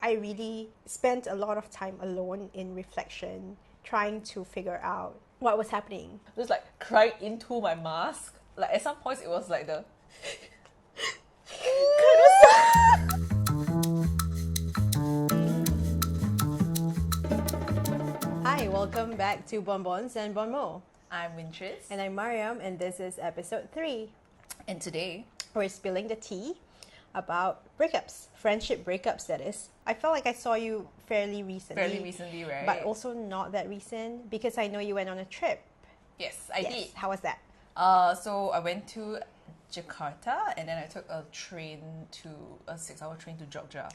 I really spent a lot of time alone in reflection, trying to figure out what was happening. Just like crying into my mask. Like at some points it was like the Hi, welcome back to Bonbons and Bonbon. I'm Wintress. And I'm Maryam, and this is episode 3. And today We're spilling the tea about breakups, friendship breakups, that is. I felt like I saw you fairly recently, right? but also not that recent because I know you went on a trip. Yes, I did. How was that? So I went to Jakarta and then I took a 6-hour train to Jogja.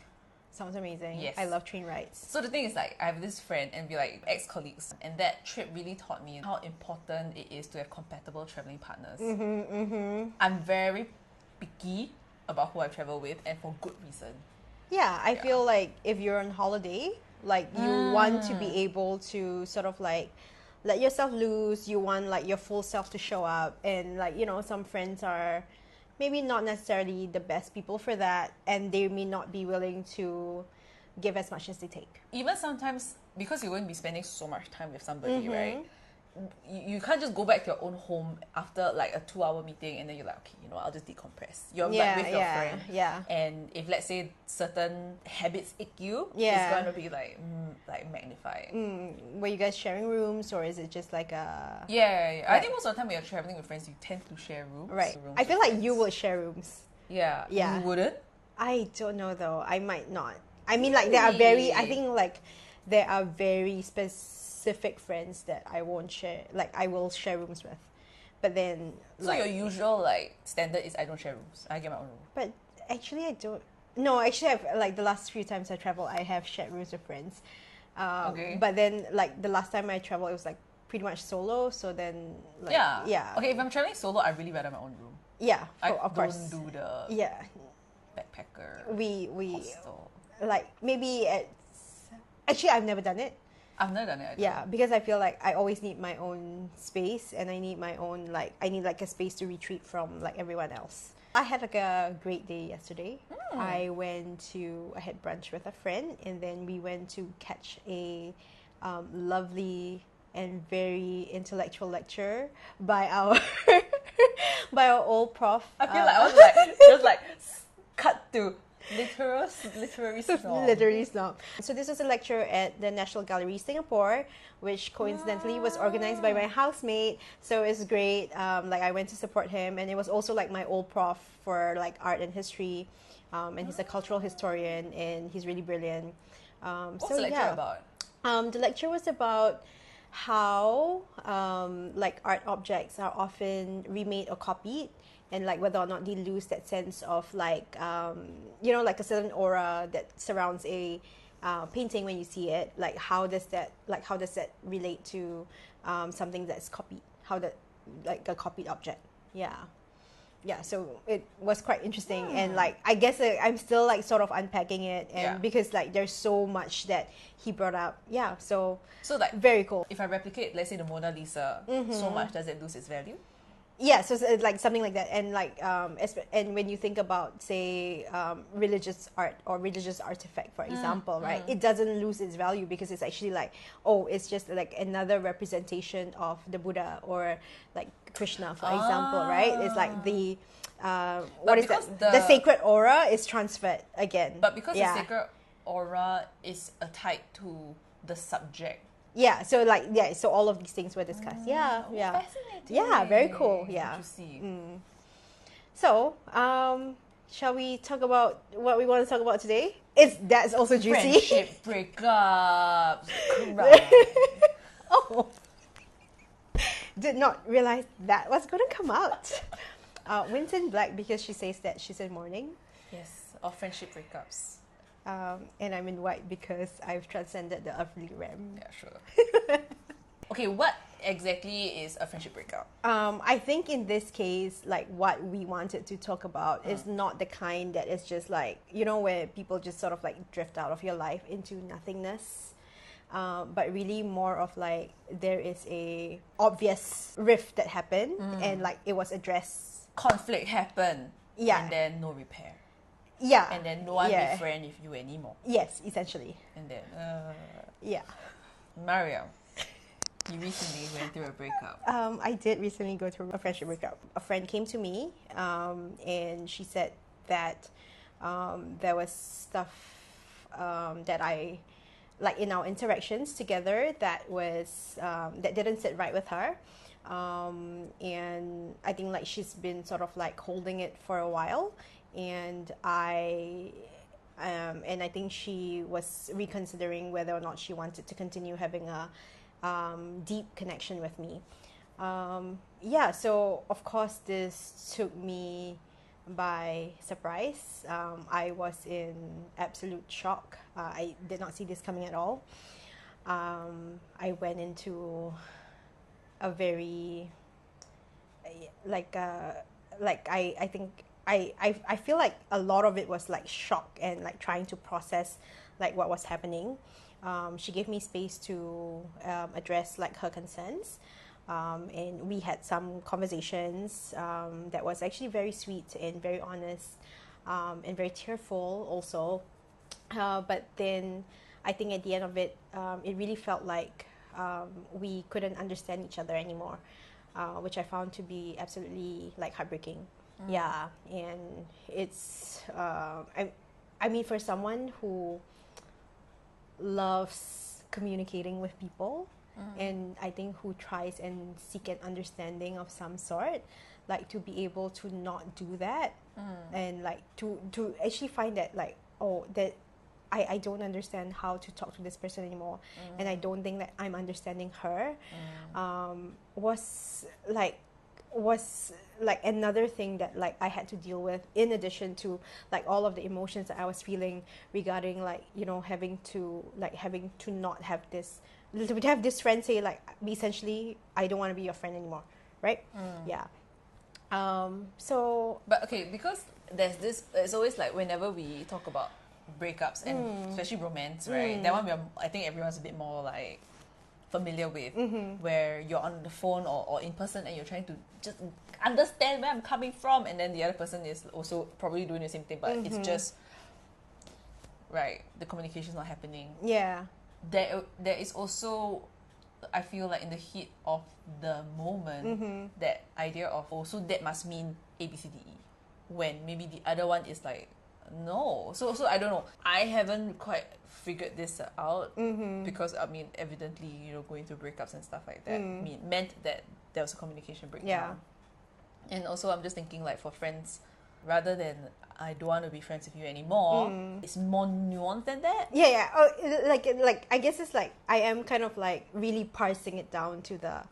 Sounds amazing. Yes. I love train rides. So the thing is, like, I have this friend and we're like ex-colleagues, and that trip really taught me how important it is to have compatible traveling partners. I'm very picky about who I travel with, and for good reason. Yeah, I feel like if you're on holiday, like you want to be able to sort of like let yourself loose. You want like your full self to show up, and like, you know, some friends are maybe not necessarily the best people for that, and they may not be willing to give as much as they take. Even sometimes, because you're going to be spending so much time with somebody, right? You can't just go back to your own home after like a 2-hour meeting and then you're like, okay, you know, I'll just decompress. You're like with your friend. Yeah. And if, let's say, certain habits ick you, Yeah. it's going to be like magnified. Were you guys sharing rooms, or is it just like a... Yeah. I think most of the time when you're traveling with friends, you tend to share rooms. Right. Rooms I feel with like friends. you will share rooms. Yeah. Yeah. You wouldn't? I don't know though. I might not. I mean, like, there are very... I think, like, there are very specific friends that I won't share... Like, I will share rooms with. But then... So like, your usual, like, standard is I don't share rooms. I get my own room. But actually, I don't... No, actually, I've, like, the last few times I travel, I have shared rooms with friends. Okay. But then, like, the last time I traveled, it was, like, pretty much solo. So then, like... Yeah. Okay, if I'm traveling solo, I really rather my own room. Yeah, I of course. don't do the Yeah. backpacker We hostel. like, maybe it's... Actually, I've never done it. I've never done it. Yeah, because I feel like I always need my own space, and I need my own, like, I need like a space to retreat from like everyone else. I had like a great day yesterday. I had brunch with a friend, and then we went to catch a lovely and very intellectual lecture by our by our old prof. I feel like I was like just like cut to literary snob. Literally snob. So this was a lecture at the National Gallery Singapore, which coincidentally was organized by my housemate. So it's great. Like, I went to support him, and it was also like my old prof for like art and history, and he's a cultural historian, and he's really brilliant. What's the lecture about? The lecture was about how like art objects are often remade or copied, and like whether or not they lose that sense of like you know, like a certain aura that surrounds a painting when you see it. Like, how does that relate to something that's copied? How that, like, a copied object? Yeah, so it was quite interesting, and like, I guess I'm still like sort of unpacking it, and because like there's so much that he brought up. So like, very cool. If I replicate, let's say, the Mona Lisa so much, does it lose its value? Yeah, so it's like something like that, and like and when you think about, say, religious art or religious artifact, for example, right, it doesn't lose its value because it's actually like, oh, it's just like another representation of the Buddha or like Krishna, for example, right? It's like the the sacred aura is transferred again. But because the sacred aura is tied to the subject. Yeah, so like, so all of these things were discussed. Fascinating. Yeah, very cool. Yeah. Interesting. So, shall we talk about what we want to talk about today? That's also juicy. Friendship breakups. Oh, did not realize that was going to come out. Wind's in black because she says that she's in mourning. Yes, or friendship breakups. And I'm in white because I've transcended the earthly realm. Yeah, sure. Okay, what exactly is a friendship breakup? I think in this case, like, what we wanted to talk about is not the kind that is just like, you know, where people just sort of like drift out of your life into nothingness. But really more of like, there is a obvious rift that happened, and like it was addressed. Conflict happened. Yeah. And then no repair. Yeah. And then no one be friend with you anymore. Yes, essentially. And then, yeah. Maryam, you recently went through a breakup. I did recently go through a friendship breakup. A friend came to me, and she said that there was stuff that I, like in our interactions together, that was that didn't sit right with her. And I think like she's been sort of like holding it for a while, and I think she was reconsidering whether or not she wanted to continue having a deep connection with me. So of course this took me by surprise. I was in absolute shock. I did not see this coming at all. I went into a very I think I feel like a lot of it was like shock and like trying to process like what was happening. She gave me space to address like her concerns, and we had some conversations that was actually very sweet and very honest, and very tearful also. But then I think at the end of it, it really felt like we couldn't understand each other anymore, which I found to be absolutely like heartbreaking. Yeah, and it's I mean, for someone who loves communicating with people, and I think who tries and seek an understanding of some sort, like to be able to not do that, and like to actually find that like, oh, that I don't understand how to talk to this person anymore, and I don't think that I'm understanding her, was like another thing that like I had to deal with, in addition to like all of the emotions that I was feeling regarding like, you know, having to not have this, to have this friend say like, essentially, I don't want to be your friend anymore, right? Yeah. So But okay, because there's this, it's always like whenever we talk about breakups and especially romance, right? That one I think everyone's a bit more like familiar with, where you're on the phone or in person and you're trying to just understand where I'm coming from, and then the other person is also probably doing the same thing, but it's just the communication's not happening. Yeah. There is also, I feel like in the heat of the moment, that idea of also that must mean A, B, C, D, E, when maybe the other one is like, no. So I don't know. I haven't quite figured this out, because I mean, evidently, you know, going through breakups and stuff like that meant that there was a communication breakdown. Yeah. And also, I'm just thinking like for friends, rather than I don't want to be friends with you anymore, it's more nuanced than that. Yeah. Oh, like I guess it's like I am kind of like really parsing it down to the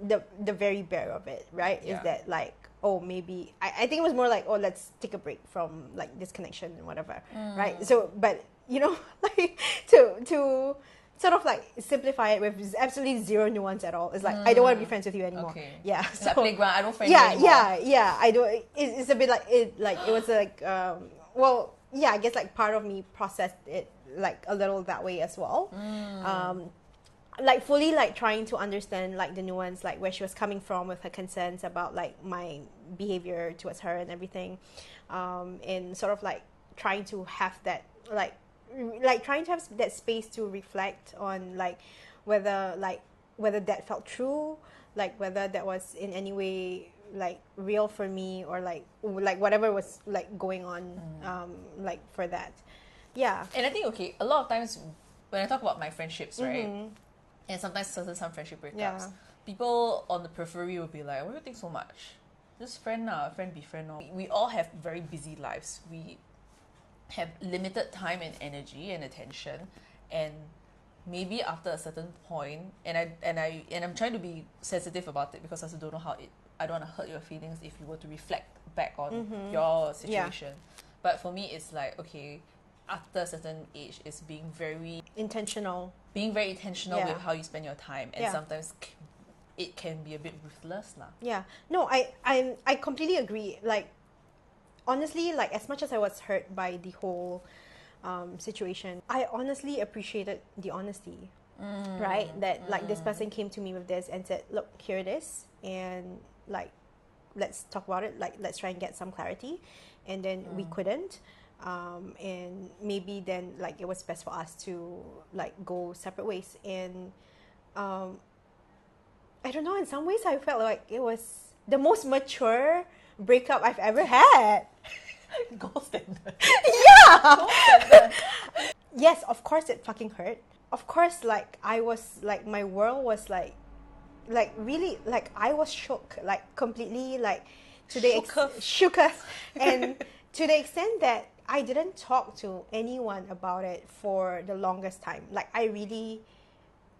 the very bare of it, right? Yeah. Is that like, oh, maybe I think it was more like, oh, let's take a break from like this connection and whatever, right? So, but you know, like to sort of like simplify it with absolutely zero nuance at all. It's like, I don't want to be friends with you anymore. Okay. Yeah. So, like playground, I don't friend you anymore. Yeah. I don't. It's a bit like it. Like it was like well, yeah. I guess like part of me processed it like a little that way as well. Like fully like trying to understand like the nuance, like where she was coming from with her concerns about like my behavior towards her and everything, and sort of like trying to have that like trying to have that space to reflect on like whether that felt true, like whether that was in any way like real for me, or like whatever was like going on like for that. Yeah. And I think, okay, a lot of times when I talk about my friendships, right, and sometimes some friendship breakups, people on the periphery will be like, why do you think so much? Just friend now, friend be friend now. We all have very busy lives. We have limited time and energy and attention, and maybe after a certain point, and I'm trying to be sensitive about it, because I also don't know I don't want to hurt your feelings if you were to reflect back on your situation. But for me, it's like, okay, after a certain age, it's being very intentional with how you spend your time, and sometimes it can be a bit ruthless lah. Yeah. No, I completely agree. Like, honestly, like as much as I was hurt by the whole situation, I honestly appreciated the honesty. Right? That like this person came to me with this and said, look, here it is, and like let's talk about it. Like, let's try and get some clarity. And then we couldn't. And maybe then, like, it was best for us to, like, go separate ways. And I don't know, in some ways I felt like it was the most mature breakup I've ever had. Gold standard. Yeah! Gold standard. Yes, of course it fucking hurt. Of course, like, I was, like, my world was, like, really, like, I was shook, like, completely, like, to the shooketh. And to the extent that I didn't talk to anyone about it for the longest time. Like, I really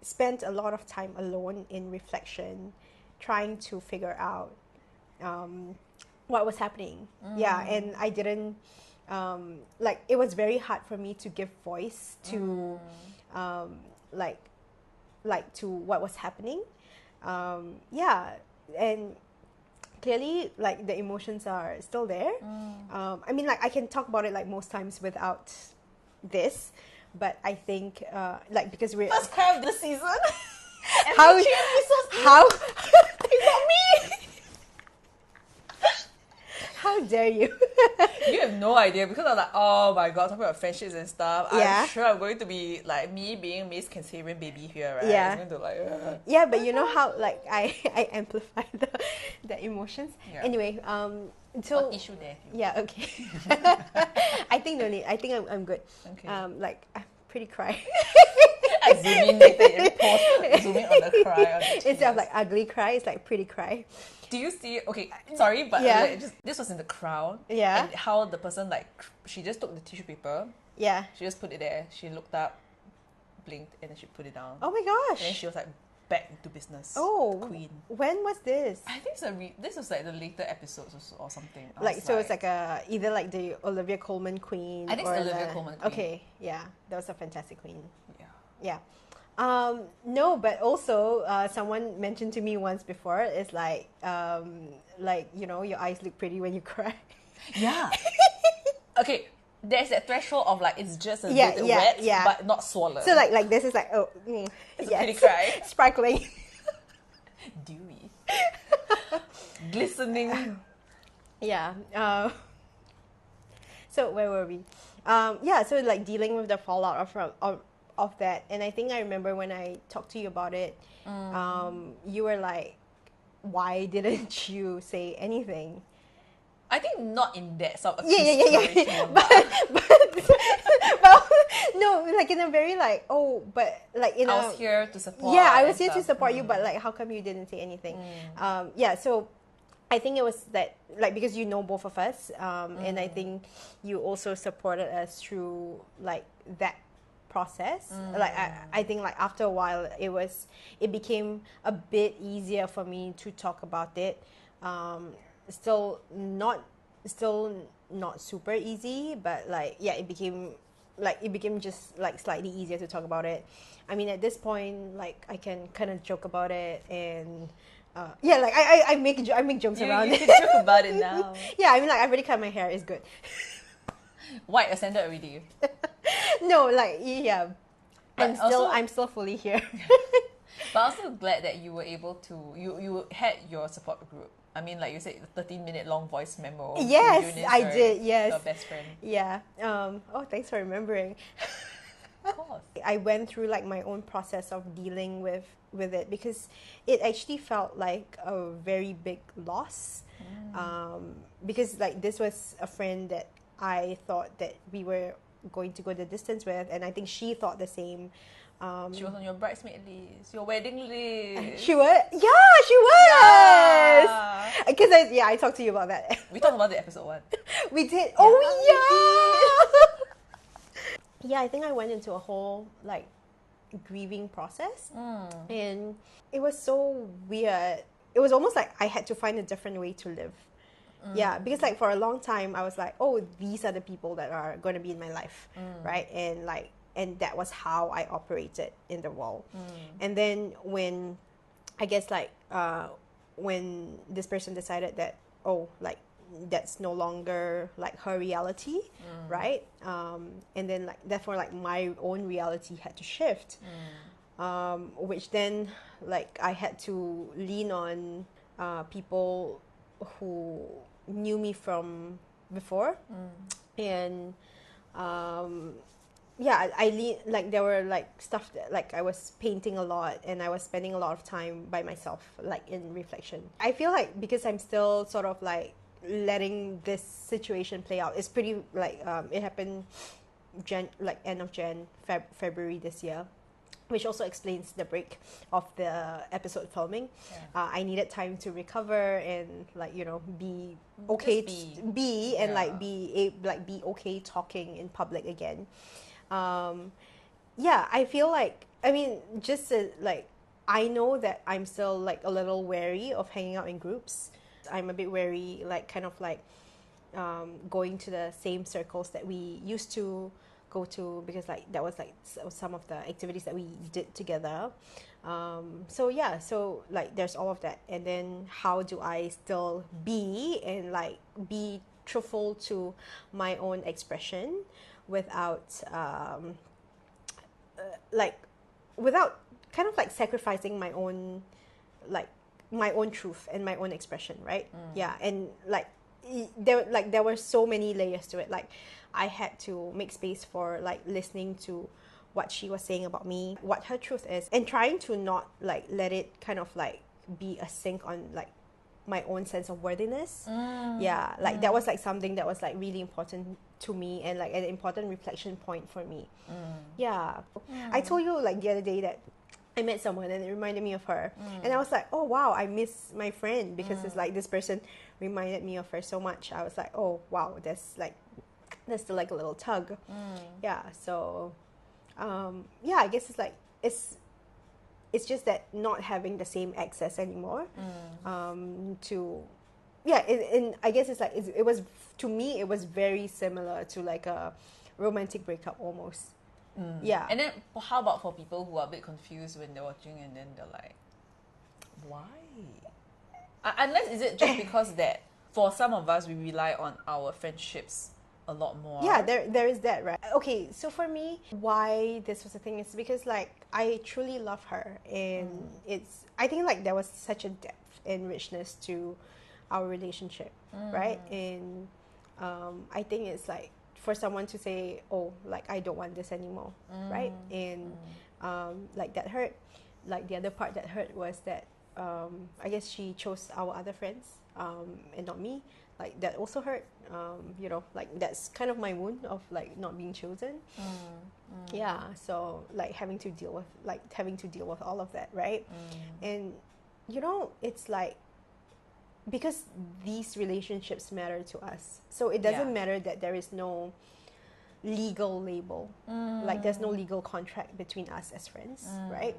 spent a lot of time alone in reflection, trying to figure out what was happening. Yeah, and I didn't, like, it was very hard for me to give voice to, like, to what was happening. Yeah, and clearly, like, the emotions are still there. I mean, like, I can talk about it, like, most times without this, but I think, like, because we're First cry of the season. how It's not me. how dare you? You have no idea, because I'm like, oh my god, talking about friendships and stuff. Yeah. I'm sure I'm going to be like me being Miss Cancerian baby here, right? Yeah. It's going to like. Yeah, but you know how, like, I amplify the emotions. Yeah. Anyway, so What issue there? yeah, okay. I think no need. I think I'm good. Okay. Like, I'm pretty cry. I zoom in later and post, zoom in on the cry. On the Instead of like ugly cry, it's like pretty cry. Do you see? Okay, sorry, but Yeah. like, this was in the crowd. Yeah. And how the person, like, she just took the tissue paper, Yeah. she just put it there, she looked up, blinked, and then she put it down. Oh my And then gosh. she was like back into business. Oh. Queen. When was this? I think this was like the later episodes or something. I Like, was so it's like either like the Olivia Colman Queen. I think or it's Olivia Colman Queen. Okay, yeah, that was a fantastic queen. Yeah. Yeah. No, but also someone mentioned to me once before, it's like, you know, your eyes look pretty when you cry. Yeah. Okay, there's that threshold of like it's just a Yeah, little yeah, wet, yeah. but not swollen. So like this is like, oh, It's a yes. pretty cry. Sparkling. Dewy. Glistening. Yeah. So where were we? Yeah. So like dealing with the fallout of that, and I think I remember when I talked to you about it, you were like, "Why didn't you say anything?" I think not in that sort of Yeah. but no, like in a very like, oh, but like in I was here to support. Yeah, I was and here to stuff. support you, but like, how come you didn't say anything? Yeah, so I think it was that, like, because you know both of us, and I think you also supported us through like that process. Like, I think like after a while, it became a bit easier for me to talk about it. Still not super easy, but like, yeah, it became just like slightly easier to talk about it. I mean, at this point, like, I can kind of joke about it, and yeah, like I make jokes around You it. can joke about it now. Yeah, I mean, like, I've already cut my hair, it's good. White ascended already. No, like, yeah, But also- I'm still fully here. But I'm also glad that you were able to you had your support group. I mean, like you said, the 13-minute long voice memo. to Yes, Eunice, I right? did, yes. Your best friend. Yeah. Oh, thanks for remembering. Of course. I went through like my own process of dealing with it, because it actually felt like a very big loss. Because like this was a friend that I thought that we were going to go the distance with, and I think she thought the same. She was on your bridesmaid list, your wedding list. She was? Yeah, she was! Yeah. Because I talked to you about that. We talked about it episode 1. We did. we Yeah, I think I went into a whole like grieving process, and it was so weird. It was almost like I had to find a different way to live. Yeah, because like for a long time I was like, oh, these are the people that are going to be in my life, right? And that was how I operated in the world. And then when I guess like when this person decided that, oh, like that's no longer like her reality, right? And then like therefore like my own reality had to shift, which then like I had to lean on people who knew me from before, and yeah, like there were like stuff that like I was painting a lot and I was spending a lot of time by myself, like in reflection. I feel like because I'm still sort of like letting this situation play out. It's pretty like it happened like end of February this year, which also explains the break of the episode filming. I needed time to recover and like, you know, be okay, be and like be okay talking in public again. Yeah, I feel like, I mean, just like, I know that I'm still like a little wary of hanging out in groups. I'm a bit wary, like kind of like going to the same circles that we used to go to, because like that was like some of the activities that we did together. So yeah, so like there's all of that, and then how do I still be and like be truthful to my own expression without like without kind of like sacrificing my own truth and my own expression, right? Yeah, and like there were so many layers to it. Like I had to make space for like listening to what she was saying about me, what her truth is, and trying to not like let it kind of like be a sink on like my own sense of worthiness. Yeah, like that was like something that was like really important to me and like an important reflection point for me. Yeah. I told you like the other day that I met someone and it reminded me of her. And I was like, oh wow, I miss my friend, because it's like this person reminded me of her so much. I was like, oh wow, there's still like a little tug. Yeah, so yeah, I guess it's like it's just that not having the same access anymore to and I guess it's like it was, to me it was very similar to like a romantic breakup almost. Yeah. And then how about for people who are a bit confused when they're watching and then they're like, why? Unless is it just because that for some of us we rely on our friendships a lot more. Yeah, there is that, right? Okay, so for me, why this was a thing is because like I truly love her, and I think like there was such a depth and richness to our relationship, right? And I think it's like for someone to say, oh, like I don't want this anymore, right? And like that hurt. Like the other part that hurt was that I guess she chose our other friends and not me. Like that also hurt. You know, like that's kind of my wound of like not being chosen. Yeah, so like having to deal with all of that, right? And you know, it's like, because these relationships matter to us, so it doesn't matter that there is no legal label, like there's no legal contract between us as friends, right?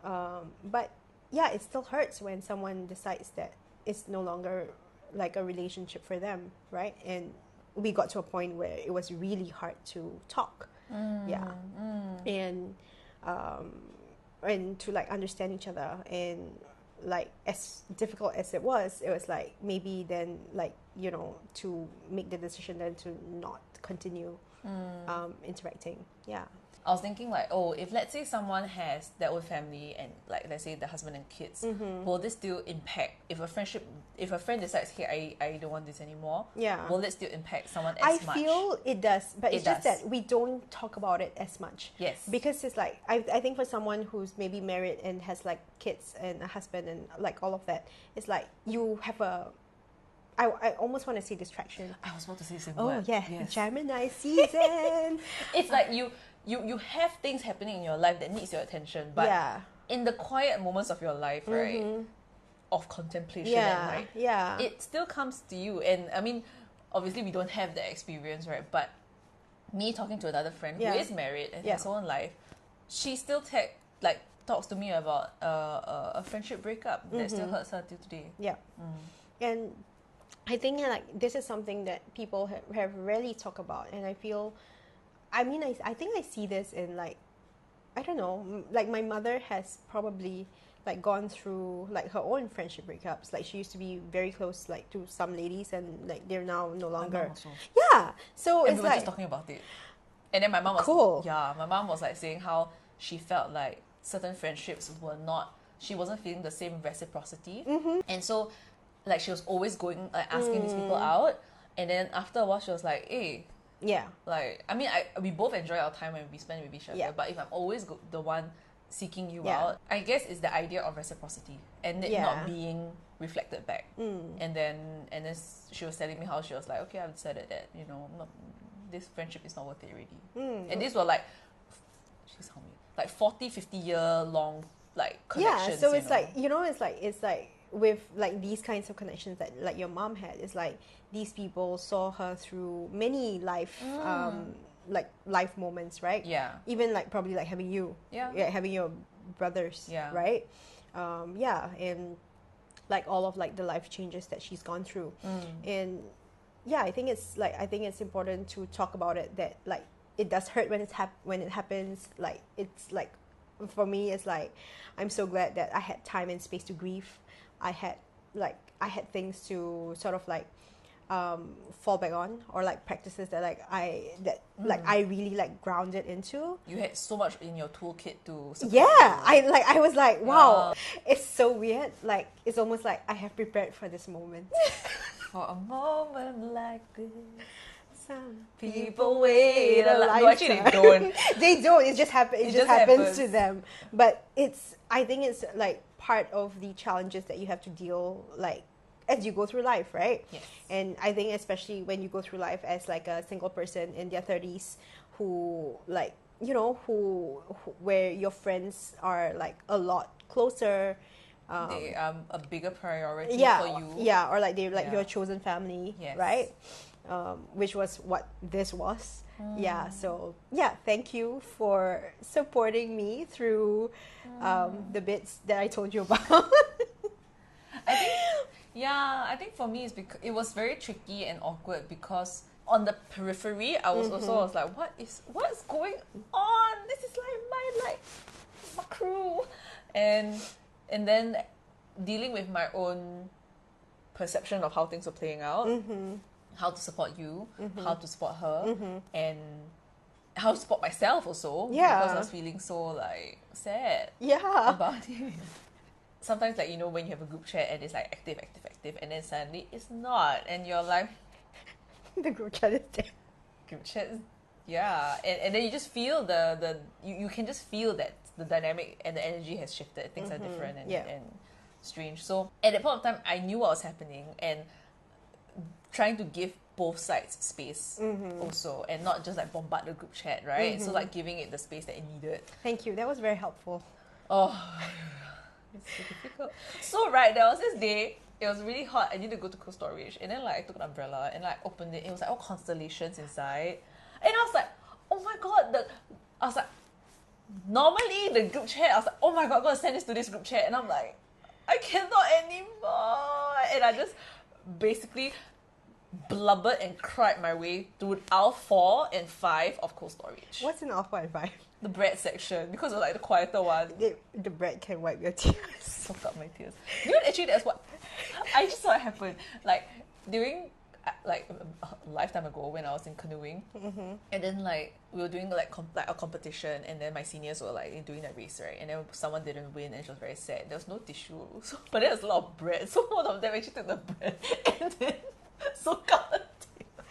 But yeah, it still hurts when someone decides that it's no longer like a relationship for them, right? And we got to a point where it was really hard to talk. And to like understand each other, and like as difficult as it was like maybe then like, you know, to make the decision then to not continue interacting. Yeah. I was thinking like, oh, if let's say someone has their own family and like let's say the husband and kids, will this still impact if a friend decides, hey, I don't want this anymore? Yeah. Will it still impact someone as much? I feel it does, but it's just that we don't talk about it as much. Yes. Because it's like I think for someone who's maybe married and has like kids and a husband and like all of that, it's like you have I almost want to say distraction. I was about to say the same word. Oh yeah, yes. Gemini season. It's like you have things happening in your life that needs your attention, but in the quiet moments of your life, right, of contemplation at night, it still comes to you. And I mean, obviously we don't have that experience, right? But me talking to another friend who is married and has her own life, she still talks to me about a friendship breakup that still hurts her till today. Yeah. And I think like this is something that people have rarely talked about, and I feel, I mean, I think I see this in like, I don't know, like my mother has probably like gone through like her own friendship breakups. Like she used to be very close like to some ladies, and like they're now no longer. My mom also. Yeah, so and it's we were like just talking about it, and then my mom was cool. Yeah, my mom was like saying how she felt like certain friendships were not. She wasn't feeling the same reciprocity, and so like she was always going like asking these people out, and then after a while she was like, hey, Yeah. like I mean we both enjoy our time when we spend with each other, but if I'm always the one seeking you out, I guess it's the idea of reciprocity and it not being reflected back. And then she was telling me how she was like, okay, I've decided that, you know, this friendship is not worth it already. And these were like, she's how many, like 40-50 year long like connections. Yeah, so it's like, you know, it's like with like these kinds of connections that like your mom had, it's like these people saw her through many life like life moments, right? Yeah. Even like probably like having you. Yeah. Having your brothers. Yeah. Right? And like all of like the life changes that she's gone through. And yeah, I think it's important to talk about it, that like it does hurt when it happens. Like it's like for me it's like I'm so glad that I had time and space to grieve. I had things to sort of like fall back on, or like practices that I really like grounded into. You had so much in your toolkit to support yeah you. I was like, wow, it's so weird, like it's almost like I have prepared for this moment. For a moment like this, some people wait a lot. lifetime. No, actually they don't. They don't. It just happens to them. But I think it's like part of the challenges that you have to deal like as you go through life, right? Yes. And I think especially when you go through life as like a single person in their 30s who like, you know, who where your friends are like a lot closer. They are a bigger priority for you. Yeah, or like they're like your chosen family, yes. right? Which was what this was. Yeah, so yeah, thank you for supporting me through the bits that I told you about. I think for me it's because it was very tricky and awkward, because on the periphery I was also like, what's going on? This is like my crew, and then dealing with my own perception of how things were playing out, how to support you, how to support her, and how to support myself also, because I was feeling so like sad about it. Sometimes like, you know, when you have a group chat and it's like active, and then suddenly it's not, and you're like, the group chat is dead. Group chat is, and then you just feel you can just feel that the dynamic and the energy has shifted. Things are different and strange. So at that point of time, I knew what was happening, and trying to give both sides space also, and not just like bombard the group chat, right? So like giving it the space that it needed. Thank you. That was very helpful. Oh, it's so difficult. So right, there was this day, it was really hot. I needed to go to Cold Storage, and then like I took an umbrella and like opened it. It was like all constellations inside, and I was like, oh my god! I was like, normally the group chat, I was like, oh my god, I'm gonna send this to this group chat, and I'm like, I cannot anymore, and I just basically blubbered and cried my way through aisle 4 and 5 of Cold Storage. What's in aisle 4 and 5? The bread section, because it was like the quieter one. The bread can wipe your tears. Soak up my tears. You know, actually, that's what I just saw it happen. Like during like a lifetime ago when I was in canoeing, and then like we were doing like a competition, and then my seniors were like doing that race, right? And then someone didn't win, and she was very sad. There was no tissue, but there was a lot of bread. So one of them actually took the bread and then soak up the tears.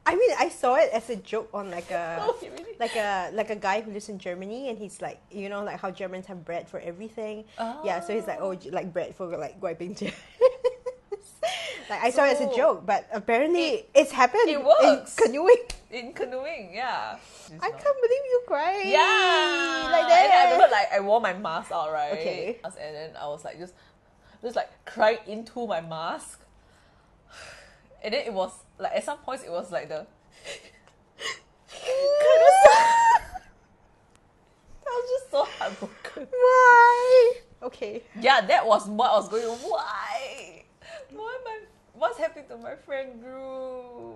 I mean, I saw it as a joke on like a Oh, really? like a guy who lives in Germany, and he's like, you know, like how Germans have bread for everything. Yeah, so he's like, oh, like bread for like wiping tears. Like I saw it as a joke, but apparently it's happened. It works. In canoeing. Yeah. I can't believe you cried. Yeah. Like that. And then I remember like I wore my mask out, right? Okay. And then I was like just like crying into my mask. And then it was like at some points it was like the I was just so heartbroken. Why? Okay. Yeah, that was what I was going on. What's happening to my friend Gru?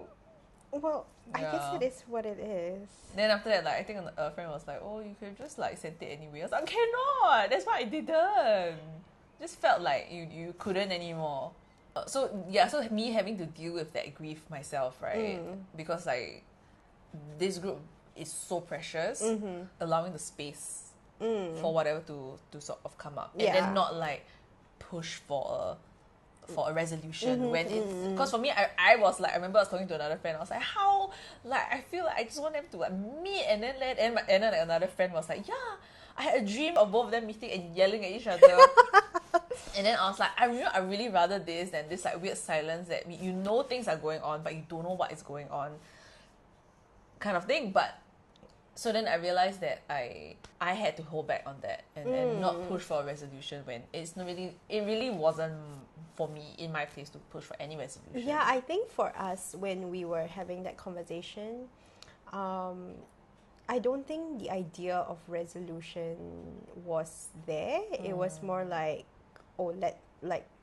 Well, I guess it is what it is. Then after that, like I think a friend was like, "Oh, you could just like send it anyway." I was like, "Cannot. That's why I didn't." Just felt like you couldn't anymore. So me having to deal with that grief myself, right? Because like this group is so precious, allowing the space for whatever to sort of come up, and then not like push for a for a resolution when it's because for me I was like I remember I was talking to another friend. I was like, how like I feel like I just want them to like meet and then like another friend was like, yeah, I had a dream of both of them meeting and yelling at each other. And then I was like, I really rather this than this like weird silence that you know things are going on but you don't know what is going on kind of thing. But so then I realized that I had to hold back on that and not push for a resolution when it really wasn't for me in my place to push for any resolution. Yeah, I think for us when we were having that conversation, I don't think the idea of resolution was there. It was more like, oh,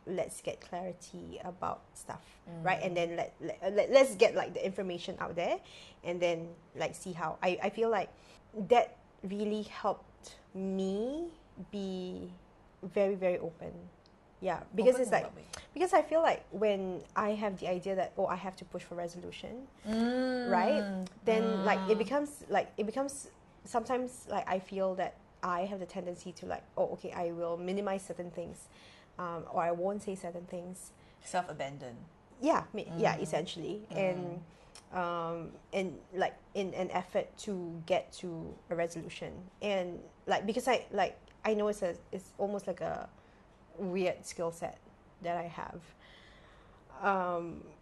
let's get clarity about stuff, right? And then let's get like the information out there, and then like see how. I feel like that really helped me be very, very open. Yeah, because it's like because I feel like when I have the idea that I have to push for resolution, right? Then like it becomes sometimes like I feel that I have the tendency to like okay, I will minimize certain things, or I won't say certain things. Self-abandon. Yeah, essentially, and like in an effort to get to a resolution, and like because I know it's almost like a weird skill set that I have.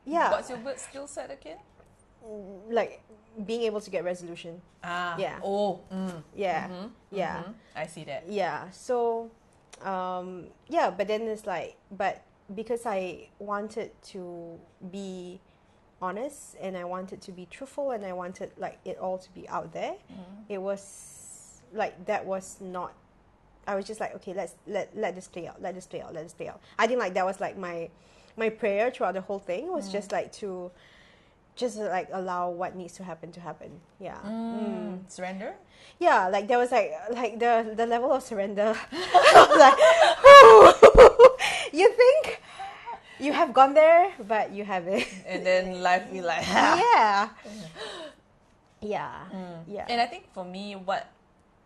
Yeah. What's your weird skill set again? Like being able to get resolution. Yeah. Oh. Yeah. Yeah. I see that. Yeah. So, yeah. But then it's like, but because I wanted to be honest and I wanted to be truthful and I wanted like it all to be out there, it was like that was not. I was just like, okay, let this play out. Let this play out. Let this play out. I think like that was like my prayer throughout the whole thing was just like to just like allow what needs to happen. Yeah. Surrender? Yeah, like there was like the level of surrender. I was like, you think you have gone there, but you haven't. And then life be like, yeah. Yeah. Yeah. And I think for me, what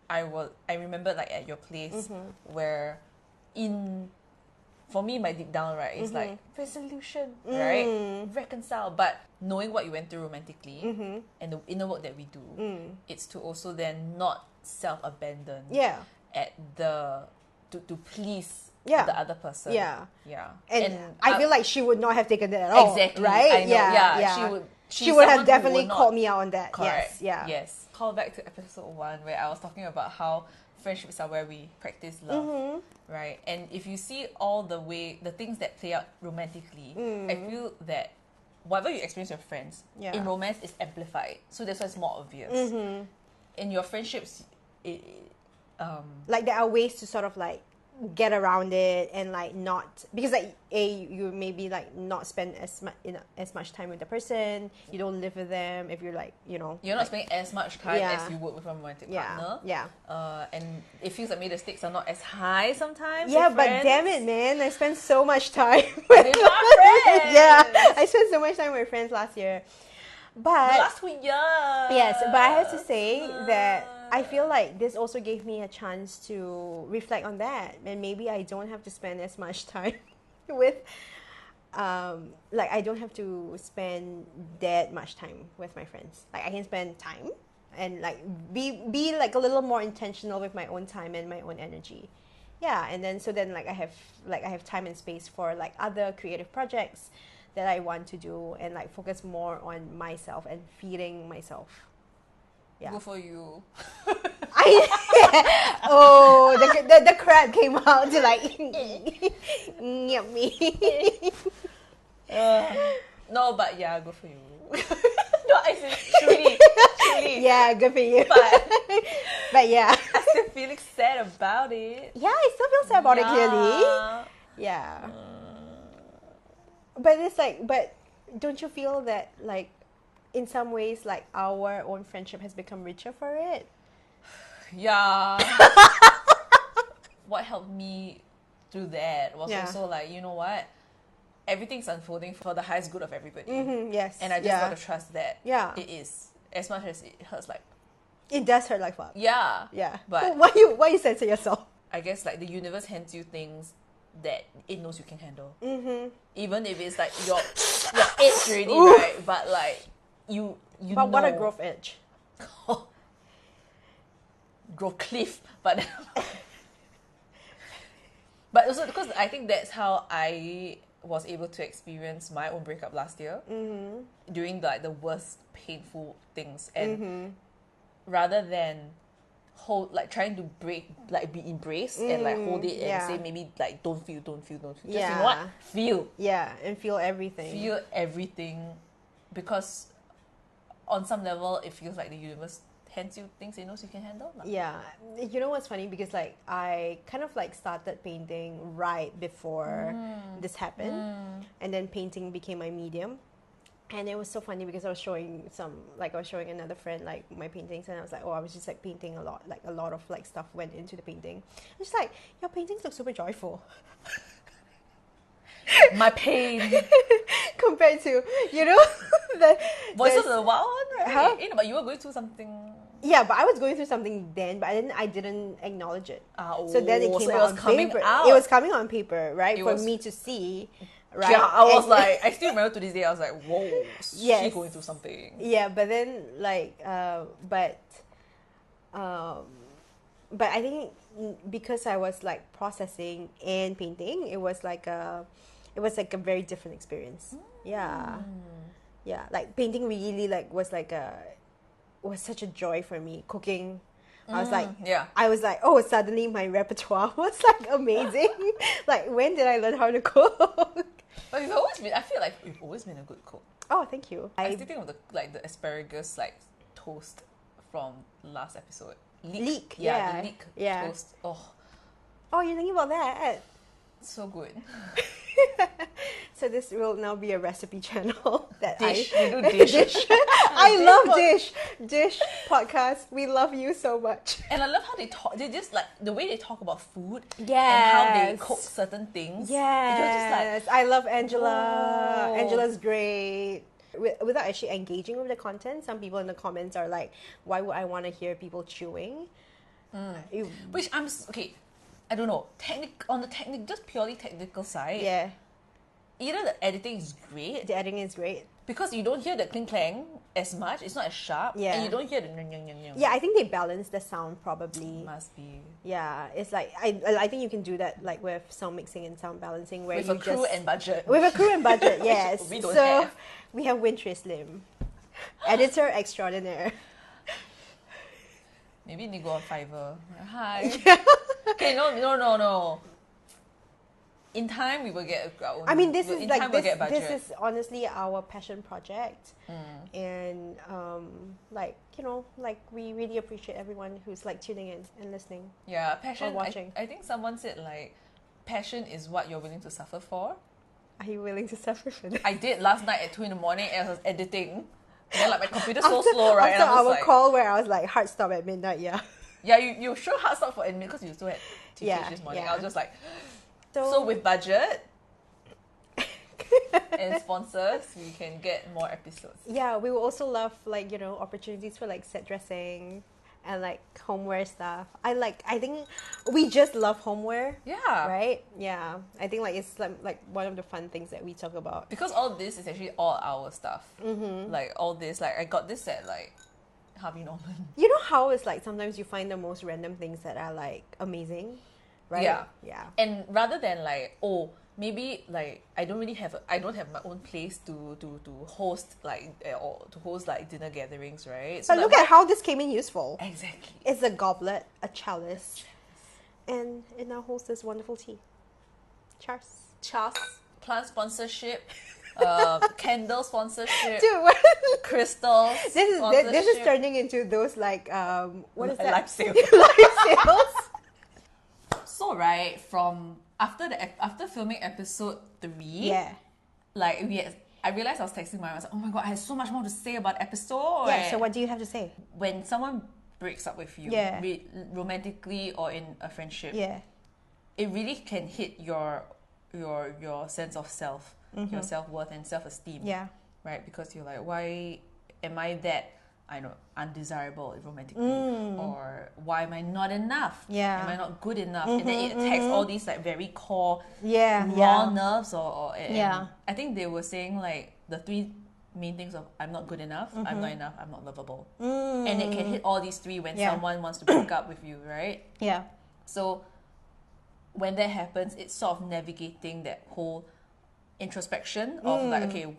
I remember like at your place where for me my deep down, right, it's like resolution, right? Reconcile. But knowing what you went through romantically and the inner work that we do, it's to also then not self-abandon at to please the other person. Yeah. And I feel like she would not have taken that at all. Exactly. Right? I know. Yeah. She would have definitely called me out on that. Correct. Yes. Call back to episode 1 where I was talking about how friendships are where we practice love, right? And if you see all the things that play out romantically, I feel that whatever you experience with friends, in romance is amplified. So that's why it's more obvious. In your friendships, like there are ways to sort of like get around it and like not because like you maybe like not spend as much time with the person, you don't live with them if you're like you're not spending as much time as you would with a romantic partner, and it feels like maybe the stakes are not as high sometimes. But damn it, man, I spent so much time with my friends. I spent so much time with friends last year, but the last 2 years. Yes, but I have to say that I feel like this also gave me a chance to reflect on that, and maybe I don't have to spend as much time with, like I don't have to spend that much time with my friends. Like I can spend time and like be like a little more intentional with my own time and my own energy. Yeah, and then like I have time and space for like other creative projects that I want to do and like focus more on myself and feeding myself. Yeah. Good for you. The crab came out to like yummy. No, but yeah, good for you. No, I said truly. Yeah, good for you. But yeah, I still feeling sad about it. Yeah, I still feel sad about it clearly. Yeah. But it's like, but don't you feel that like in some ways like our own friendship has become richer for it? Yeah. What helped me through that was also like, you know what? Everything's unfolding for the highest good of everybody. Yes. And I just got to trust that it is. As much as it hurts like... It does hurt like fuck. Yeah. Yeah. But why you censor yourself? I guess like the universe hands you things that it knows you can handle. Mm-hmm. Even if it's like your edge already, right? But like you But know. what a growth edge. Growth cliff, but but also because I think that's how I was able to experience my own breakup last year, during like the worst painful things, and rather than trying to break, like be embraced and like hold it and say maybe like don't feel. Just you know what? Feel. Yeah, and feel everything. Feel everything, because on some level it feels like the universe hands you things it knows you can handle. Yeah, you know what's funny, because like I kind of like started painting right before this happened, and then painting became my medium. And it was so funny because I was showing another friend like my paintings, and I was like, I was just like painting a lot, like a lot of like stuff went into the painting. It's like, your paintings look super joyful. My pain compared to, you know, Voices of the Wild one, right? Huh? But you were going through something. Yeah, but I was going through something then, but I didn't acknowledge it. So then it came out on paper. It was coming on paper, right, for me to see. Right? Yeah, I was like, I still remember to this day, I was like, whoa, she's going through something. Yeah, but then like, but I think because I was like processing and painting, it was like a very different experience. Yeah, like painting really like was such a joy for me. Cooking, I was like, oh, suddenly my repertoire was like amazing. Like, when did I learn how to cook? But I feel like you've always been a good cook. Oh, thank you. I still think of the asparagus like toast from last episode. Leek. Yeah, the leek toast. Oh, you're thinking about that? So good. So this will now be a recipe channel that dish. We do dish. I love dish podcast. We love you so much. And I love how they talk. They just like the way they talk about food. Yes. And how they cook certain things. Yes. You're just like, I love Angela. whoa. Angela's great. Without actually engaging with the content, some people in the comments are like, "Why would I want to hear people chewing?" Which I'm okay. I don't know. On the just purely technical side. Yeah. Either the editing is great. The editing is great. Because you don't hear the cling clang as much. It's not as sharp. Yeah. And you don't hear the nyang nyang nyang nyang. Yeah, I think they balance the sound probably. Must be. Yeah, it's like I think you can do that like with sound mixing and sound balancing where with you a crew and budget. With a crew and budget, yes. We don't have. We have Wintry Slim, editor extraordinaire. Maybe they go on Fiverr. Hi. Yeah. Okay, no. In time, we will get our own. I mean, this is like this is honestly our passion project, and like, you know, like we really appreciate everyone who's like tuning in and listening. Yeah, passion. Or watching. I think someone said like, passion is what you're willing to suffer for. Are you willing to suffer for that? I did last night at 2 a.m. as I was editing. And then like my computer's so slow, right? After and I was our call where I was like hard stop at midnight, yeah. Yeah, you sure hard stop for admin because you still had TH this morning. Yeah. I was just like, so with budget and sponsors, we can get more episodes. Yeah, we will also love like, you know, opportunities for like set dressing and like homeware stuff. I think we just love homeware. Yeah. Right? Yeah. I think like it's like one of the fun things that we talk about. Because all this is actually all our stuff. Like all this, like I got this at like Harvey Norman. You know how it's like sometimes you find the most random things that are like amazing, right? Yeah. And rather than like, oh, maybe like I don't have my own place to host like or to host like dinner gatherings, right? So but look at how this came in useful. Exactly. It's a goblet, a chalice, and it now holds this wonderful tea. Cheers. Plant sponsorship. Candle sponsorship. Dude, crystals. This is turning into those like what is that? Live sales. Live sales. So right, from after filming episode 3, like I realized I was texting Maryam. I was like, oh my god, I have so much more to say about the episode. Yeah. So what do you have to say? When someone breaks up with you, romantically or in a friendship, it really can hit your sense of self, your self-worth and self-esteem. Yeah. Right? Because you're like, why am I that I know, undesirable romantically, or why am I not enough? Yeah. Am I not good enough? And then it attacks all these like very core raw nerves, and I think they were saying like the three main things of I'm not good enough, I'm not enough, I'm not lovable, and it can hit all these three when someone wants to break up with you, right? Yeah. So when that happens, it's sort of navigating that whole introspection of like, okay,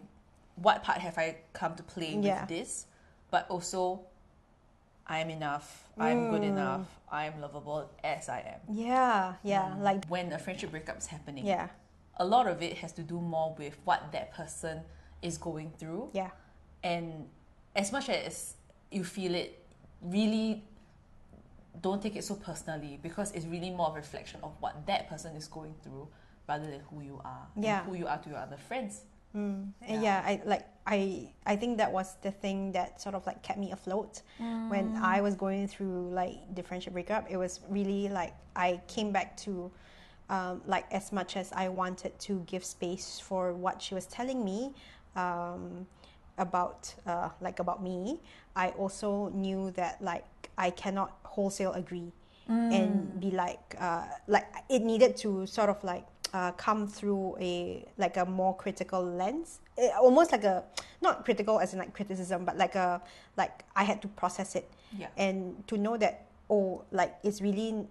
what part have I come to play with this? But also, I'm enough, I'm good enough, I'm lovable as I am. Yeah, like when a friendship breakup is happening, a lot of it has to do more with what that person is going through. Yeah. And as much as you feel it, really don't take it so personally, because it's really more of a reflection of what that person is going through rather than who you are. Yeah. And who you are to your other friends. I think that was the thing that sort of like kept me afloat when I was going through like the friendship breakup. It was really like I came back to like as much as I wanted to give space for what she was telling me about me, I also knew that like I cannot wholesale agree and be like it needed to sort of like come through a more critical lens, almost like a, not critical as in like criticism, but like I had to process it and to know that it's really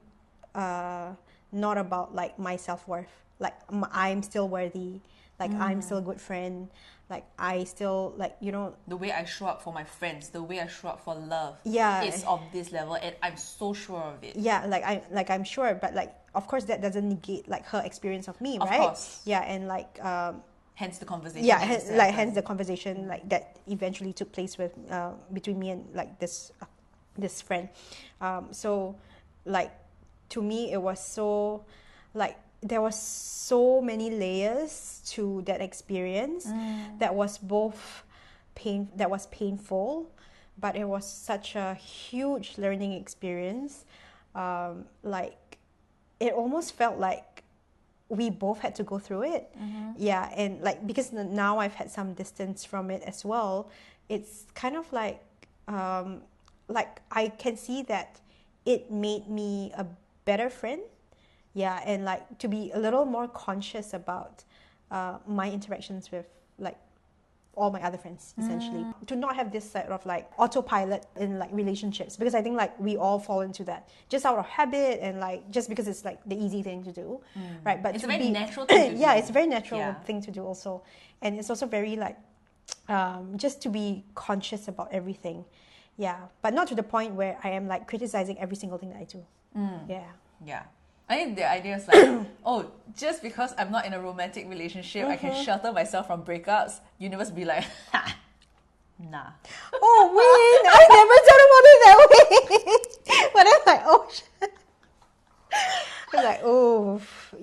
not about like my self-worth, like I'm still worthy, like I'm still a good friend, like I still the way I show up for my friends, the way I show up for love is of this level, and I'm so sure of it. I'm sure, but like of course that doesn't negate like her experience of me, of right? Course. And like hence the conversation. Hence the conversation like that eventually took place with between me and like this friend. So like to me it was so like there was so many layers to that experience that was both painful, but it was such a huge learning experience. Like it almost felt like we both had to go through it. And like because now I've had some distance from it as well, it's kind of like I can see that it made me a better friend. And like to be a little more conscious about my interactions with like all my other friends, essentially. To not have this sort of like autopilot in like relationships, because I think like we all fall into that just out of habit and like just because it's like the easy thing to do, right? But it's a very natural thing to do. It's a very natural thing to do also, and it's also very like just to be conscious about everything, but not to the point where I am like criticizing every single thing that I do. I think the idea is like, just because I'm not in a romantic relationship, I can shelter myself from breakups. Universe be like, nah. Oh man, I never thought about it that way. But I'm like, oh shit. I'm like, oof.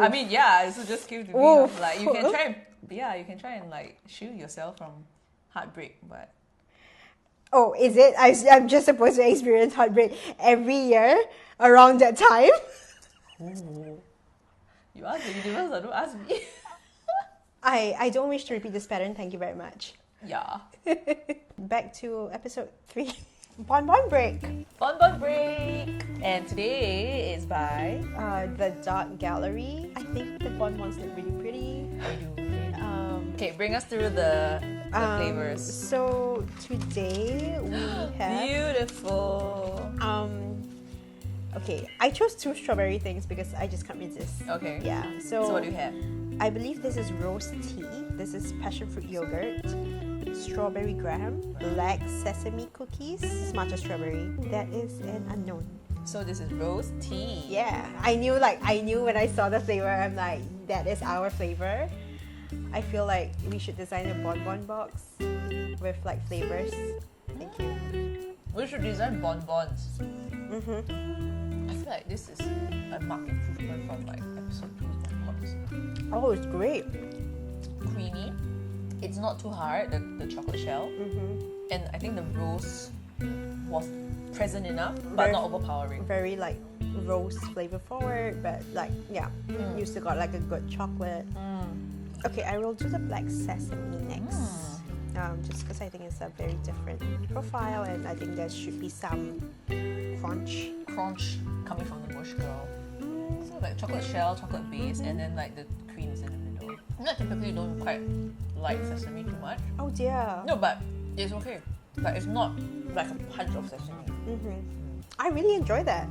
I mean, so just keep to me. Like you can try and like shield yourself from heartbreak, but. Oh, is it? I'm just supposed to experience heartbreak every year around that time? Ooh. You ask the universe, or don't ask me. I don't wish to repeat this pattern. Thank you very much. Yeah. Back to episode 3. Bonbon break. Bonbon break. And today is by the Dark Gallery. I think the bonbons look really pretty. I do. Okay, bring us through the flavors. So today we have beautiful. Okay, I chose 2 strawberry things because I just can't resist. Okay. Yeah. So what do you have? I believe this is rose tea. This is passion fruit yogurt, strawberry graham, black sesame cookies, matcha strawberry. That is an unknown. So this is rose tea. Yeah. I knew when I saw the flavor, I'm like, that is our flavor. I feel like we should design a bonbon box with like flavors. Thank you. We should design bonbons. I feel like this is a marked improvement from like episode 2's bonbons. Oh, it's great. Creamy. It's not too hard, the chocolate shell. And I think the rose was present enough, but not overpowering. Very like rose flavor forward, but like you still got like a good chocolate. Okay, I will do the black sesame next. just because I think it's a very different profile, and I think there should be some crunch. Crunch coming from the Bush Girl. So like chocolate shell, chocolate base, and then like the cream is in the middle. I typically don't quite like sesame too much. Oh dear. No, but it's okay. Like it's not like a punch of sesame. I really enjoy that.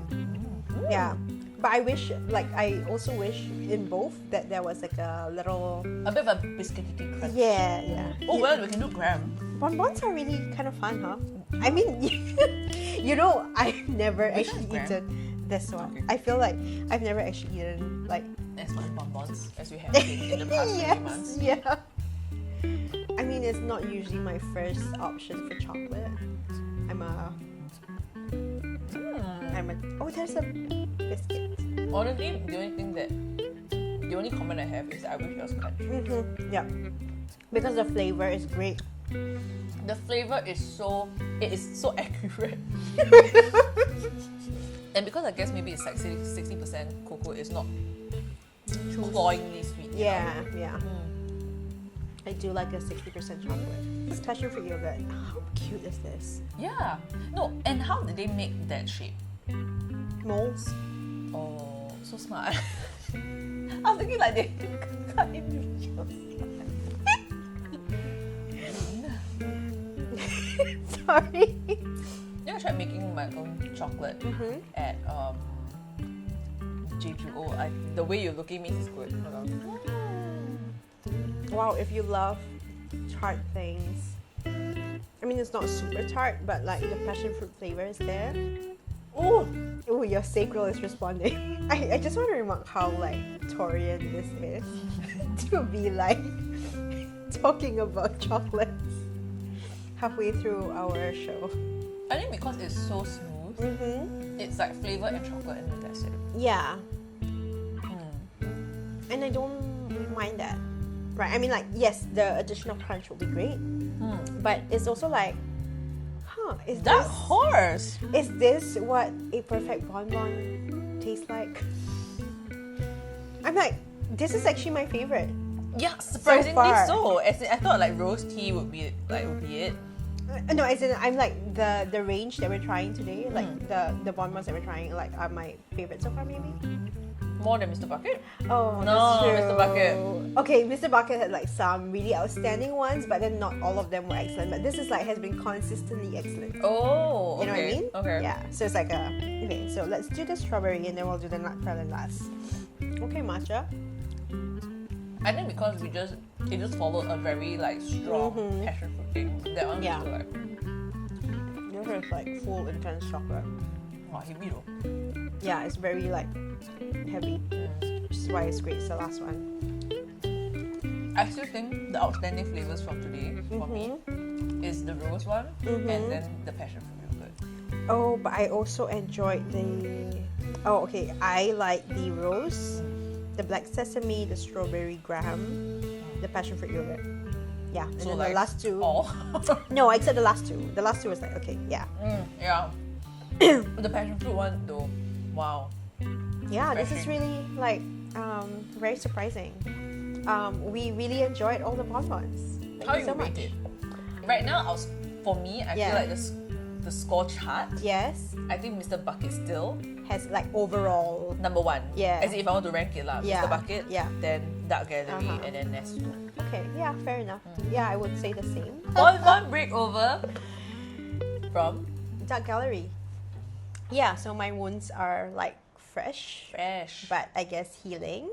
Yeah. But I also wish in both that there was like a little... A bit of a biscuity crunch. Yeah. Oh well, we can do graham. Bonbons are really kind of fun, huh? I mean, you know, I've never actually eaten this one. Okay. I feel like I've never actually eaten like... As much bonbons as we have in the past few months. Yeah. I mean, it's not usually my first option for chocolate. Oh, there's a biscuit. Honestly, the only comment I have is that I wish it was crunchy. Yeah. Because the flavor is great. The flavor is so accurate. And because I guess maybe it's like 60% cocoa, it's not too cloyingly sweet. Yeah. I do like a 60% chocolate. This passion fruit yogurt. How cute is this? Yeah. No, and how did they make that shape? Molds. Oh, so smart. I was thinking like they cut individuals. Sorry. I tried making my own chocolate at J2O. The way you're looking means it's good. Hold on. Wow, if you love tart things. I mean, it's not super tart, but like the passion fruit flavor is there. Oh, your sacral is responding. I just want to remark how like Torian this is to be like talking about chocolates halfway through our show. I think because it's so smooth, it's like flavor and chocolate and then that's it. Yeah. And I don't mind that. Right, I mean like, yes, the additional crunch will be great, but it's also like, is Dark Horse! Is this what a perfect bonbon tastes like? I'm like, this is actually my favorite. Yeah, surprisingly far. so. As in, I thought like rose tea would be it. No, as in, I'm like the range that we're trying today, like the bonbons that we're trying, like are my favorite so far, maybe. More than Mr. Bucket? Oh, No, that's true. Mr. Bucket. Okay, Mr. Bucket had like some really outstanding ones, but then not all of them were excellent. But this is like has been consistently excellent. Oh, You know what I mean? Okay. Yeah. So it's like okay. So let's do the strawberry and then we'll do the nut praline last. Okay, matcha. I think because it just followed a very like strong passion fruit thing. That one was still like This is like full intense chocolate. wow, heavy though. Yeah, it's very like heavy. Which is why it's great. It's the last one. I still think the outstanding flavors from today for me is the rose one and then the passion fruit yogurt. Oh, but I also enjoyed the. Oh, okay. I like the rose, the black sesame, the strawberry graham, the passion fruit yogurt. Yeah, and So then like the last two. all. No, I said the last two. The last two was like okay, yeah. Yeah. The passion fruit one though, wow. Yeah, this is Refreshing. really like very surprising. We really enjoyed all the bonbons. Thank How you you so rate much. it? Right now, for me, I Yeah. feel like the score chart. Yes, I think Mr. Bucket still has like overall. number one. Yeah. As in if I want to rank it lah, Yeah. Mr. Bucket. Yeah. Then Dark Gallery Uh-huh. and then Nesto. Okay, yeah, fair enough. Yeah, I would say the same. One breakover from Dark Gallery. Yeah, so my wounds are like fresh, Fresh. but I guess healing.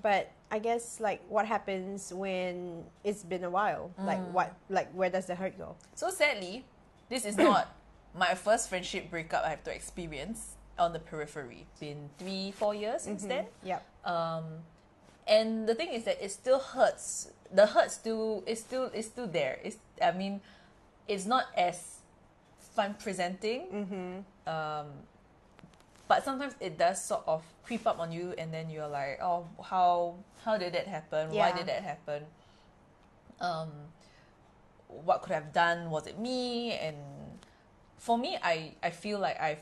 But I guess like what happens when it's been a while? Like where does the hurt go? So sadly, this is not my first friendship breakup I have to experience on the periphery. It's been 3-4 years since then. Yep. And the thing is that it still hurts. The hurt is still there. It's not as fun presenting. But sometimes it does sort of creep up on you, and then you're like, oh, how did that happen? Yeah. Why did that happen? What could I have done? Was it me? And for me, I feel like I've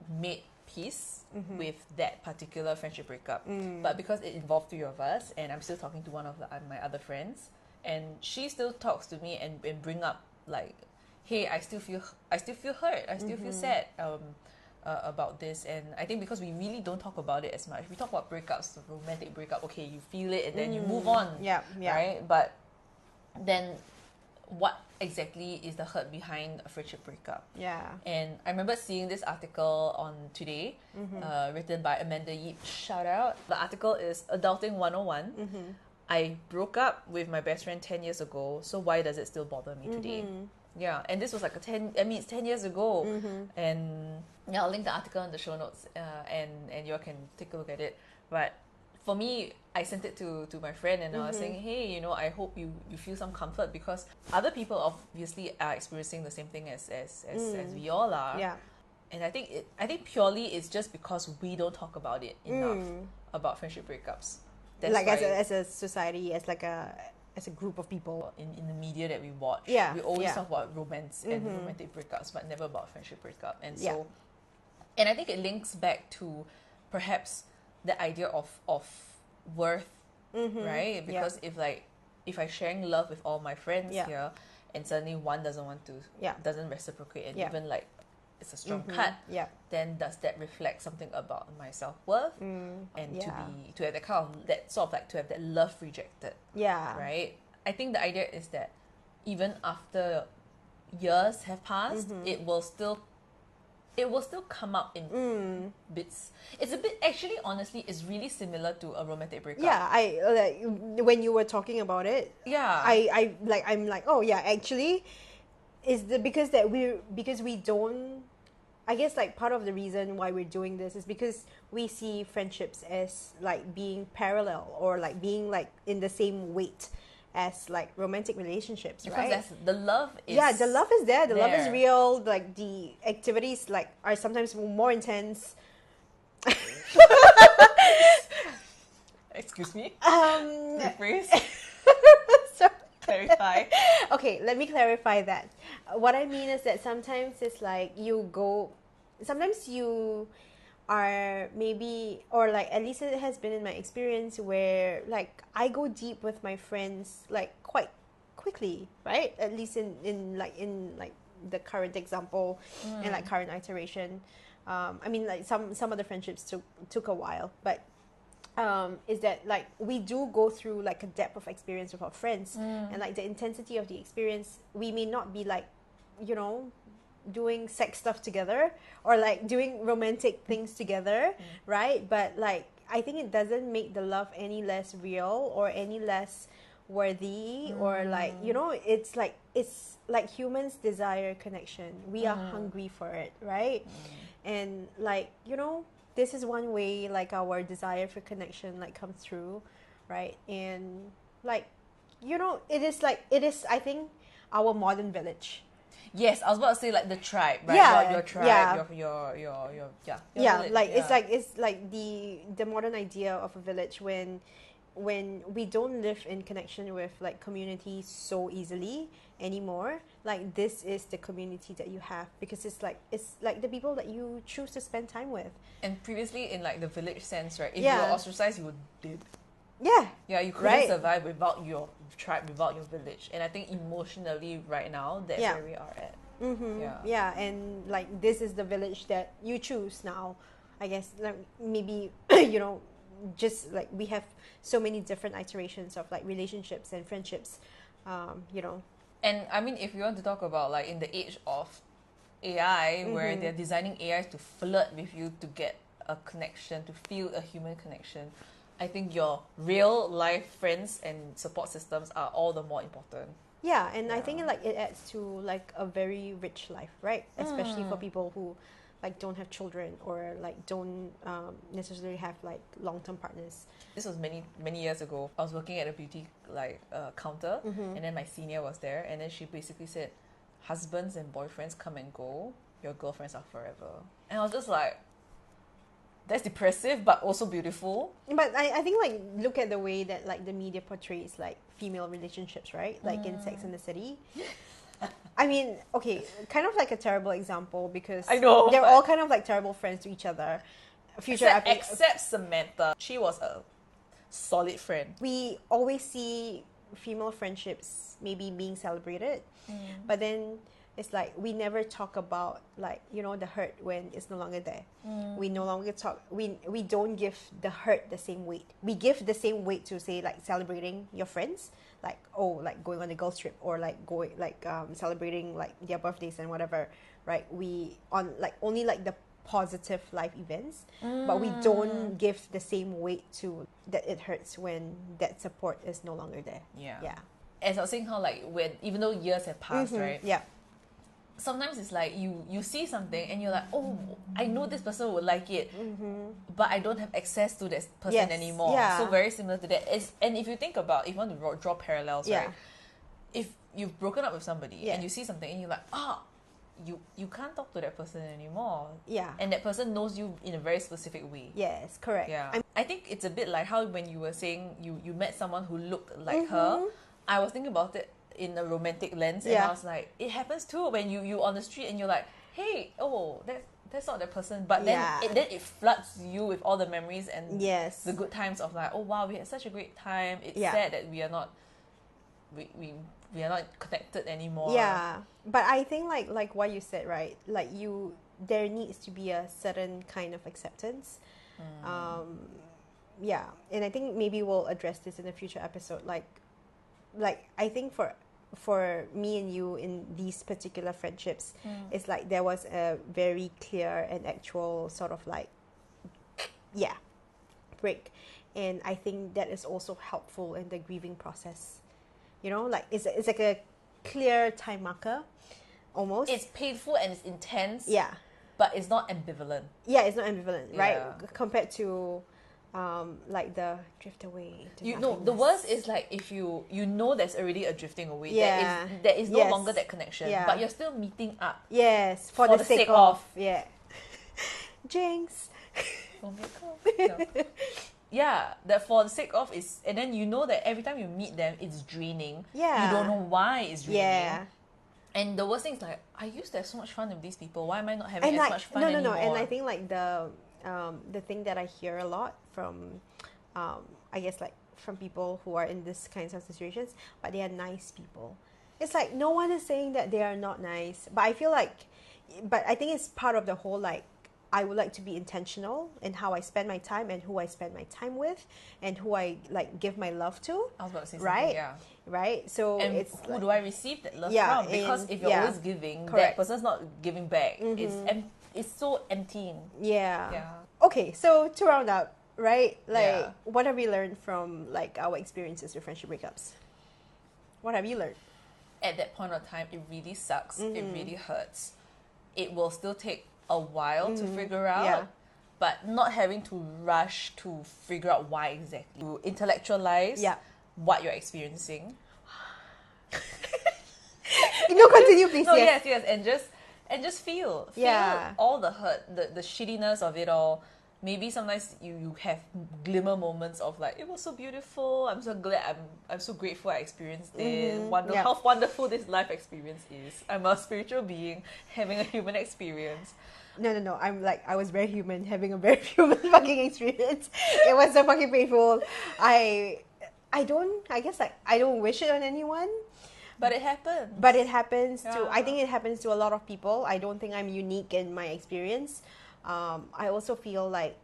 made peace with that particular friendship breakup. But because it involved three of us, and I'm still talking to one of my other friends, and she still talks to me and bring up like, hey, I still feel hurt, I still feel sad about this. And I think because we really don't talk about it as much, we talk about breakups, the romantic breakup, okay, you feel it and then you move on, right? But then what exactly is the hurt behind a friendship breakup? And I remember seeing this article on Today, written by Amanda Yip, shout out. The article is Adulting 101. I broke up with my best friend 10 years ago, so why does it still bother me today? Yeah, and this was like it's 10 years ago. And yeah, I'll link the article in the show notes, and you all can take a look at it. But for me, I sent it to my friend, and I was saying, hey, you know, I hope you feel some comfort, because other people obviously are experiencing the same thing as we all are. And I think purely it's just because we don't talk about it enough, about friendship breakups. That's like as a society, as a group of people. In the media that we watch, we always talk about romance and romantic breakups, but never about friendship breakup. And so, and I think it links back to perhaps the idea of worth, right? Because if I'm sharing love with all my friends here, and suddenly one doesn't want to, doesn't reciprocate, and even like it's a strong cut, then does that reflect something about my self-worth? And to have that kind of, that sort of like, to have that love rejected, right? I think the idea is that even after years have passed, it will still come up in bits. It's a bit, actually, honestly, it's really similar to a romantic breakup. I like when you were talking about it. I'm like, oh yeah, actually, is because we don't. I guess like part of the reason why we're doing this is because we see friendships as like being parallel, or like being like in the same weight as like romantic relationships, right? Because the love is the love is there. The love is real. Like the activities like are sometimes more intense. Excuse me. Rephrase. Clarify. Okay, let me clarify that. What I mean is that sometimes it's like sometimes you are maybe, or like at least it has been in my experience, where like I go deep with my friends like quite quickly, right? At least in the current example and like current iteration. I mean, like some of the friendships took a while, but is that like we do go through like a depth of experience with our friends, and like the intensity of the experience, we may not be like, you know, doing sex stuff together or like doing romantic things together, right? But like I think it doesn't make the love any less real or any less worthy, or like, you know, it's like humans desire connection. We are hungry for it, right? And like, you know, this is one way like our desire for connection like comes through, right? And like, you know, it is I think our modern village. Yes, I was about to say like the tribe, right? Your tribe, your village, like it's like the modern idea of a village, when we don't live in connection with like community so easily anymore. Like this is the community that you have, because it's like the people that you choose to spend time with. And previously, in like the village sense, right? If you were ostracized, you were dead. You couldn't survive without your tribe, without your village. And I think emotionally right now, that's where we are at. And like this is the village that you choose now. I guess like maybe you know, just like we have so many different iterations of like relationships and friendships, you know. And I mean, if you want to talk about like in the age of AI, where they're designing AIs to flirt with you to get a connection, to feel a human connection, I think your real life friends and support systems are all the more important. I think like it adds to like a very rich life, right? Especially for people who like don't have children, or like don't necessarily have like long-term partners. This was many years ago. I was working at a beauty like counter, and then my senior was there, and then she basically said, husbands and boyfriends come and go, your girlfriends are forever. And I was just like, that's depressive but also beautiful. But I think like look at the way that like the media portrays like female relationships, right? Like in Sex and the City. I mean, okay, kind of like a terrible example because I know, they're but- all kind of like terrible friends to each other. Except Samantha. She was a solid friend. We always see female friendships maybe being celebrated, but then it's like we never talk about, like, you know, the hurt when it's no longer there. We no longer talk. We don't give the hurt the same weight. We give the same weight to, say, like celebrating your friends, like, oh, like going on a girls trip, or like going like celebrating like their birthdays and whatever, right? We on like only like the positive life events, but we don't give the same weight to that it hurts when that support is no longer there. Yeah. As I was saying, how like when, even though years have passed, right? Yeah. Sometimes it's like you see something and you're like, oh, I know this person would like it, but I don't have access to this person anymore. Yeah. So very similar to that. And if you think about, if you want to draw parallels, right? If you've broken up with somebody and you see something and you're like, you can't talk to that person anymore. Yeah. And that person knows you in a very specific way. Yes, correct. Yeah. I think it's a bit like how when you were saying you met someone who looked like her, I was thinking about it in a romantic lens, and I was like, it happens too when you on the street and you're like, hey, oh, that's not that person, but then it floods you with all the memories and the good times of like, oh wow, we had such a great time. It's sad that we are not we are not connected anymore. Yeah, but I think like what you said, right? Like there needs to be a certain kind of acceptance. Yeah, and I think maybe we'll address this in a future episode. Like I think for me and you in these particular friendships, it's like there was a very clear and actual sort of like break, and I think that is also helpful in the grieving process. You know, like it's like a clear time marker, almost. It's painful and it's intense. Yeah, but it's not ambivalent. Yeah, it's not ambivalent, right? Compared to like the drift away. The worst is like if you know there's already a drifting away. Yeah. There is no longer that connection. Yeah. But you're still meeting up. Yes, for the sake of. Yeah. Jinx. Oh my God. No. Yeah, that for the sake of is, and then you know that every time you meet them, it's draining. Yeah. You don't know why it's draining. Yeah. And the worst thing is like, I used to have so much fun with these people. Why am I not having as much fun no, anymore? And I think like the thing that I hear a lot from, I guess like from people who are in this kinds of situations, but they are nice people. It's like no one is saying that they are not nice, but I feel like, but I think it's part of the whole like, I would like to be intentional in how I spend my time and who I spend my time with and who I like give my love to. I was about to say something, right? yeah. Right? So and it's who like, do I receive that love Yeah, from? Because if you're always giving, Correct. that person's not giving back. It's so empty. Yeah. Okay, so to round up, right? Like, Yeah. what have we learned from like our experiences with friendship breakups? What have you learned? At that point of time, it really sucks. It really hurts. It will still take a while to figure out. Yeah. But not having to rush to figure out why exactly. To intellectualize what you're experiencing. No, continue, please. No, yes. yes, and just feel Yeah. all the hurt, the shittiness of it all. Maybe sometimes you have glimmer moments of like, it was so beautiful. I'm so glad. I'm so grateful I experienced it. Yeah. How wonderful this life experience is. I'm a spiritual being having a human experience. No. I was very human, having a very human fucking experience. It was so fucking painful. I guess like I don't wish it on anyone. But it happens. But it happens to. Yeah. I think it happens to a lot of people. I don't think I'm unique in my experience. I also feel like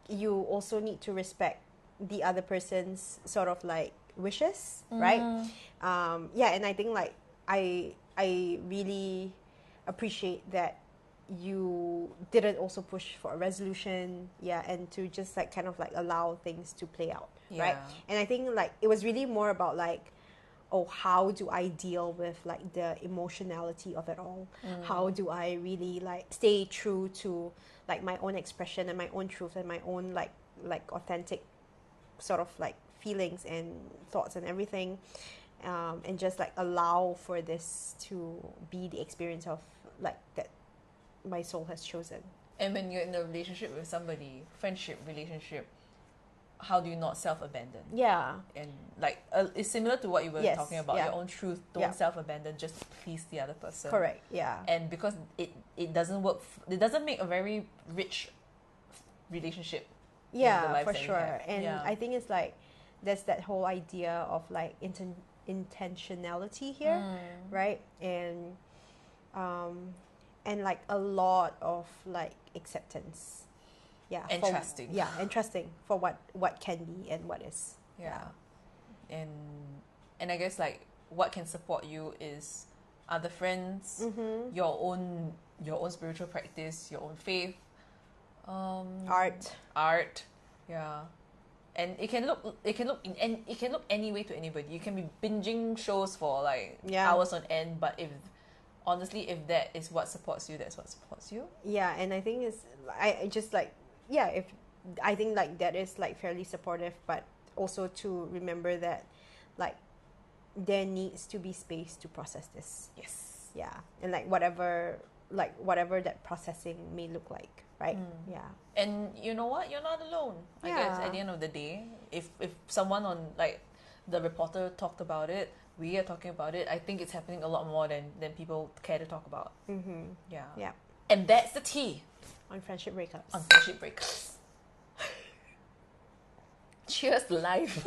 you also need to respect the other person's sort of like wishes, right? And I think like I really appreciate that you didn't also push for a resolution, and to just like kind of like allow things to play out, right? And I think like it was really more about like, oh, how do I deal with like the emotionality of it all? How do I really like stay true to like my own expression and my own truth and my own like authentic sort of like feelings and thoughts and everything, and just like allow for this to be the experience of like that my soul has chosen. And when you're in a relationship with somebody, friendship, relationship, how do you not self-abandon? Yeah. And like it's similar to what you were Yes, talking about, yeah. your own truth. Don't Yeah. self-abandon just to please the other person. Correct. Yeah. And because it doesn't work, it doesn't make a very rich relationship. in the Yeah, lives for that we sure. have. And Yeah. I think it's like there's that whole idea of like intentionality here, right? And like a lot of like acceptance. Yeah. And for- trusting. Yeah, and trusting for what can be and what is. Yeah. And I guess like what can support you is other friends, your own spiritual practice, your own faith, art, yeah. And it can look any way to anybody. You can be binging shows for like hours on end, but if that is what supports you, that's what supports you. Yeah, and I think it's I just like if I think like that is like fairly supportive, but also to remember that like there needs to be space to process this. Yes. Yeah, and like whatever that processing may look like, right? Yeah. And you know what? You're not alone. I guess at the end of the day, if someone on like the reporter talked about it, we are talking about it, I think it's happening a lot more than people care to talk about. Yeah. Yeah. And that's the tea On friendship breakups. on friendship breakups. Cheers to life.